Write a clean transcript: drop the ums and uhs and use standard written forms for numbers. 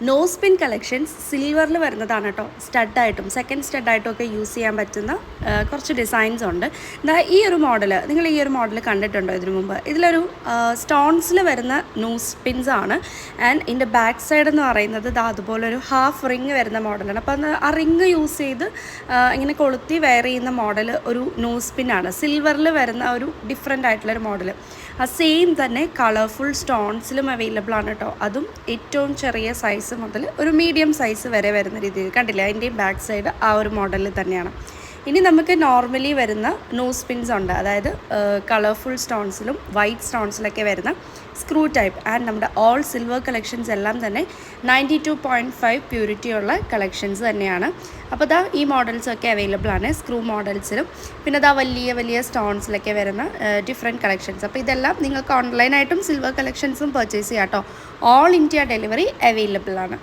Nose പിൻ collections സിൽവറിൽ വരുന്നതാണ് കേട്ടോ. സ്റ്റഡായിട്ടും second സ്റ്റഡായിട്ടും ഒക്കെ യൂസ് ചെയ്യാൻ പറ്റുന്ന കുറച്ച് ഡിസൈൻസ് ഉണ്ട്. ഈ ഒരു മോഡൽ നിങ്ങൾ ഈ ഒരു മോഡൽ കണ്ടിട്ടുണ്ടോ ഇതിനു മുമ്പ്? ഇതിലൊരു സ്റ്റോൺസിൽ വരുന്ന നോസ് പിൻസ് ആണ്. ആൻഡ് ഇതിൻ്റെ ബാക്ക് സൈഡ് എന്ന് പറയുന്നത് അതുപോലൊരു ഹാഫ് റിങ് വരുന്ന മോഡലാണ്. അപ്പോൾ ആ റിങ് യൂസ് ചെയ്ത് ഇങ്ങനെ കൊളുത്തി വെയർ ചെയ്യുന്ന മോഡൽ ഒരു നോസ് പിന്നാണ്. സിൽവറിൽ വരുന്ന ഒരു ഡിഫറെൻ്റ് ആയിട്ടുള്ളൊരു മോഡൽ. ആ സെയിം തന്നെ കളർഫുൾ സ്റ്റോൺസിലും അവൈലബിൾ ആണ് കേട്ടോ. അതും ഏറ്റവും ചെറിയ സൈസ് മുതൽ ഒരു മീഡിയം സൈസ് വരെ വരുന്ന രീതിയിൽ കണ്ടില്ലേ. അതിൻ്റെ ബാക്ക് സൈഡ് ആ ഒരു മോഡലിൽ തന്നെയാണ്. ഇനി നമുക്ക് നോർമലി വരുന്ന നോസ് പിൻസ് ഉണ്ട്. അതായത് കളർഫുൾ സ്റ്റോൺസിലും വൈറ്റ് സ്റ്റോൺസിലൊക്കെ വരുന്ന സ്ക്രൂ ടൈപ്പ്. ആൻഡ് നമ്മുടെ ഓൾ സിൽവർ കളക്ഷൻസ് എല്ലാം തന്നെ 92.5 പ്യൂരിറ്റിയുള്ള കളക്ഷൻസ് തന്നെയാണ്. അപ്പോൾ ഈ മോഡൽസൊക്കെ അവൈലബിൾ ആണ് സ്ക്രൂ മോഡൽസിലും. പിന്നെ വലിയ വലിയ സ്റ്റോൺസിലൊക്കെ വരുന്ന ഡിഫറെൻറ്റ് കളക്ഷൻസ്. അപ്പോൾ ഇതെല്ലാം നിങ്ങൾക്ക് ഓൺലൈനായിട്ടും സിൽവർ കളക്ഷൻസും പർച്ചേസ് ചെയ്യാം കേട്ടോ. ഓൾ ഇന്ത്യ ഡെലിവറി അവൈലബിൾ ആണ്.